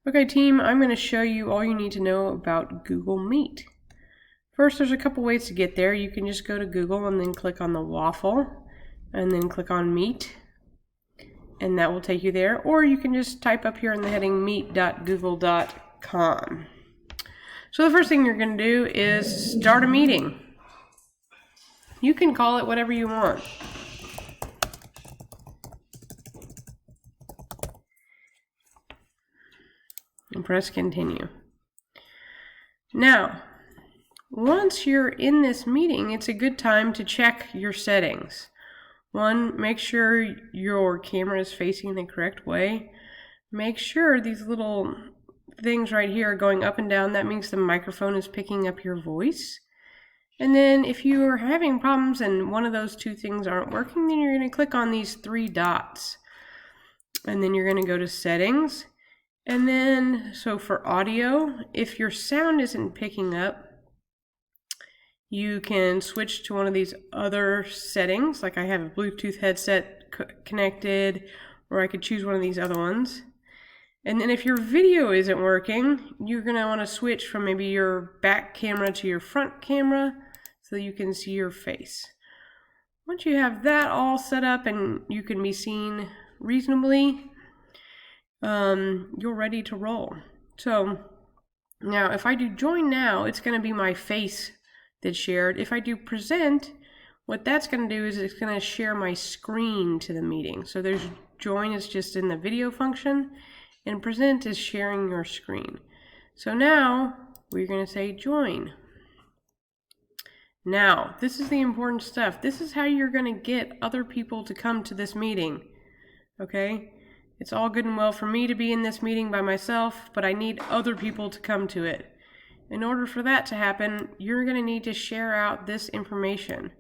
Okay team, I'm going to show you all you need to know about Google Meet. First, there's a couple ways to get there. You can just go to Google and then click on the waffle and then click on Meet, and that will take you there. Or you can just type up here in the heading meet.google.com. So the first thing you're going to do is start a meeting. You can call it whatever you want. And press continue. Now, once you're in this meeting, it's a good time to check your settings. One, make sure your camera is facing the correct way. Make sure these little things right here are going up and down. That means the microphone is picking up your voice. And then if you are having problems and one of those two things aren't working, then you're going to click on these three dots. And then you're going to go to settings. And then, so for audio, if your sound isn't picking up, you can switch to one of these other settings. Like I have a Bluetooth headset connected, or I could choose one of these other ones. And then if your video isn't working, you're going to want to switch from maybe your back camera to your front camera so you can see your face. Once you have that all set up and you can be seen reasonably, you're ready to roll. So now if I do join now, it's going to be my face that's shared. If I do present, what that's going to do is it's going to share my screen to the meeting. So there's join is just in the video function, and present is sharing your screen. So now we're going to say join. Now, this is the important stuff. This is how you're going to get other people to come to this meeting. Okay? It's all good and well for me to be in this meeting by myself, but I need other people to come to it. In order for that to happen, you're going to need to share out this information.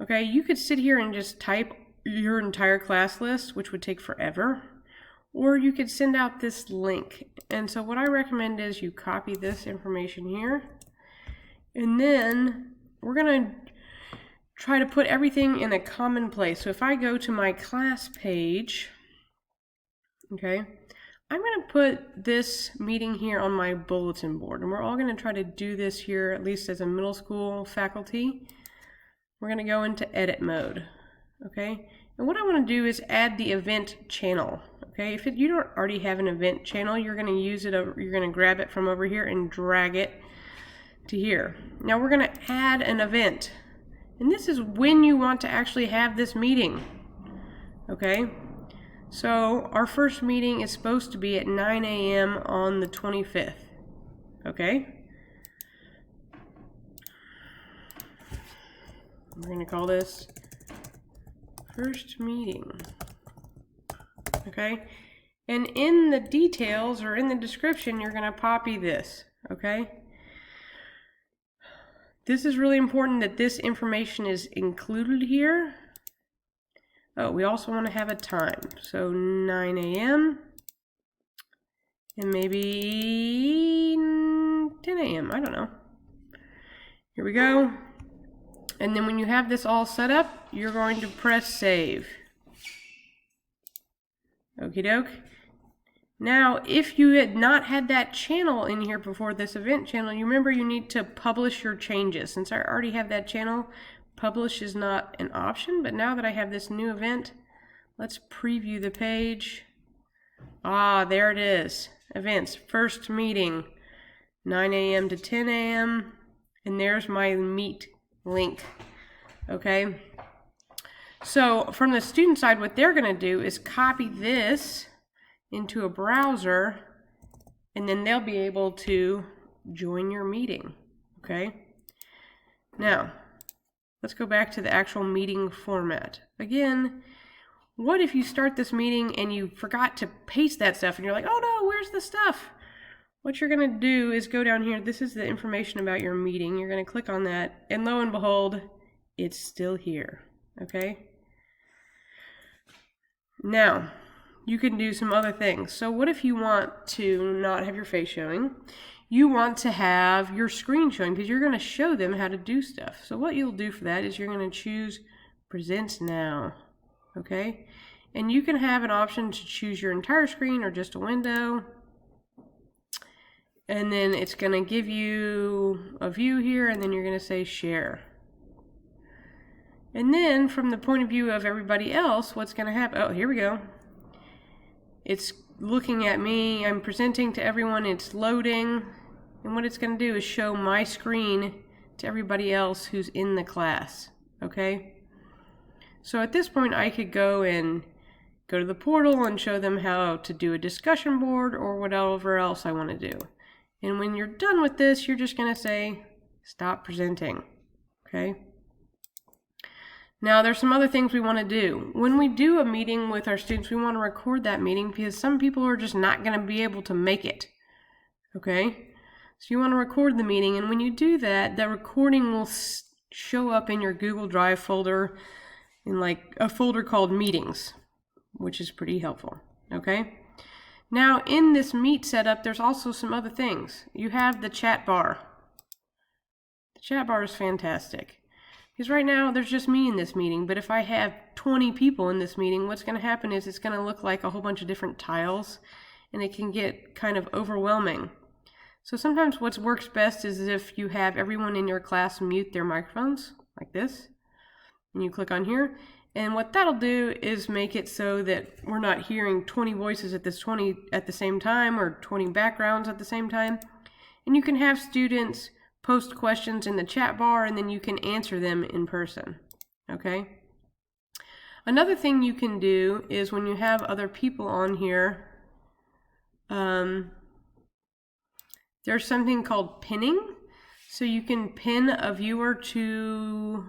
Okay? You could sit here and just type your entire class list, which would take forever. Or you could send out this link. And so what I recommend is you copy this information here. And then we're going to try to put everything in a common place. So if I go to my class page, okay, I'm going to put this meeting here on my bulletin board. And we're all going to try to do this here, at least as a middle school faculty. We're going to go into edit mode. Okay. And what I want to do is add the event channel. Okay, if you don't already have an event channel, you're going to use it over, you're going to grab it from over here and drag it to here. Now we're going to add an event. And this is when you want to actually have this meeting. Okay? So our first meeting is supposed to be at 9 a.m. on the 25th. Okay? We're going to call this first meeting. Okay, and in the details or in the description, you're going to copy this. Okay, this is really important that this information is included here. Oh, we also want to have a time, so 9 a.m. and maybe 10 a.m. I don't know. Here we go. And then when you have this all set up, you're going to press save. Okie doke. Now, if you had not had that channel in here before, this event channel, you remember you need to publish your changes. Since I already have that channel, publish is not an option. But now that I have this new event, let's preview the page. Ah, there it is. Events, first meeting, 9 a.m. to 10 a.m. And there's my Meet link. Okay. So from the student side, what they're going to do is copy this into a browser, and then they'll be able to join your meeting. Okay? Now, let's go back to the actual meeting format. Again, what if you start this meeting and you forgot to paste that stuff, and you're like, oh no, where's the stuff? What you're going to do is go down here. This is the information about your meeting. You're going to click on that, and lo and behold, it's still here. Okay? Now, you can do some other things. So what if you want to not have your face showing? You want to have your screen showing because you're going to show them how to do stuff. So what you'll do for that is you're going to choose Present Now. Okay? And you can have an option to choose your entire screen or just a window. And then it's going to give you a view here, and then you're going to say share. And then from the point of view of everybody else, what's going to happen? Oh, here we go. It's looking at me. I'm presenting to everyone. It's loading. And what it's going to do is show my screen to everybody else who's in the class. Okay? So at this point, I could go to the portal and show them how to do a discussion board or whatever else I want to do. And when you're done with this, you're just going to say, stop presenting. Okay? Now, there's some other things we want to do. When we do a meeting with our students, we want to record that meeting because some people are just not going to be able to make it. Okay? So you want to record the meeting, and when you do that, the recording will show up in your Google Drive folder in like a folder called Meetings, which is pretty helpful. Okay? Now, in this Meet setup, there's also some other things. You have the chat bar. The chat bar is fantastic. Because right now, there's just me in this meeting, but if I have 20 people in this meeting, what's going to happen is it's going to look like a whole bunch of different tiles, and it can get kind of overwhelming. So sometimes what works best is if you have everyone in your class mute their microphones, like this, and you click on here, and what that'll do is make it so that we're not hearing 20 voices at the same time, or 20 backgrounds at the same time, and you can have students post questions in the chat bar, and then you can answer them in person. Okay? Another thing you can do is when you have other people on here, there's something called pinning. So you can pin a viewer to,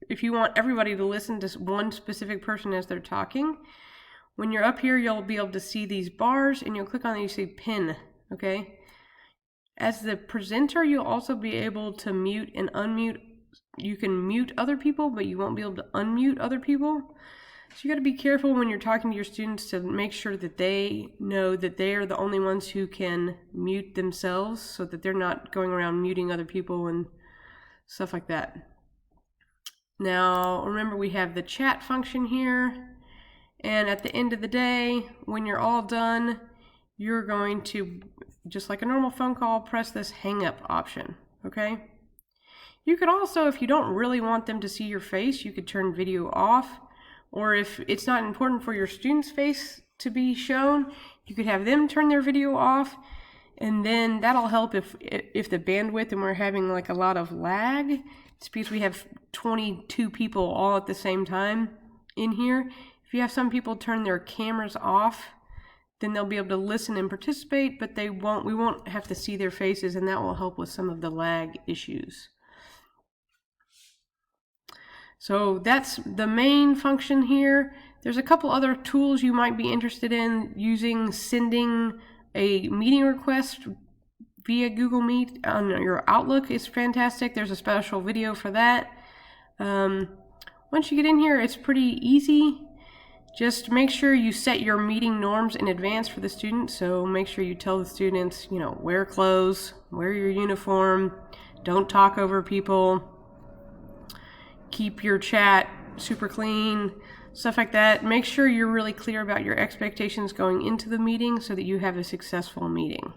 if you want everybody to listen to one specific person as they're talking. When you're up here, you'll be able to see these bars, and you'll click on it and you say pin. Okay? As the presenter, you'll also be able to mute and unmute. You can mute other people, but you won't be able to unmute other people. So you got to be careful when you're talking to your students to make sure that they know that they are the only ones who can mute themselves, so that they're not going around muting other people and stuff like that. Now, remember, we have the chat function here. And at the end of the day, when you're all done, you're going to, just like a normal phone call, press this hang up option, okay? You could also, if you don't really want them to see your face, you could turn video off, or if it's not important for your student's face to be shown, you could have them turn their video off, and then that'll help if the bandwidth and we're having like a lot of lag. It's because we have 22 people all at the same time in here. If you have some people turn their cameras off, then they'll be able to listen and participate, but we won't have to see their faces, and that will help with some of the lag issues. So that's the main function here. There's a couple other tools you might be interested in using. Sending a meeting request via Google Meet on your Outlook is fantastic. There's a special video for that. Once you get in here, it's pretty easy. Just make sure you set your meeting norms in advance for the students. So make sure you tell the students, wear clothes, wear your uniform, don't talk over people, keep your chat super clean, stuff like that. Make sure you're really clear about your expectations going into the meeting so that you have a successful meeting.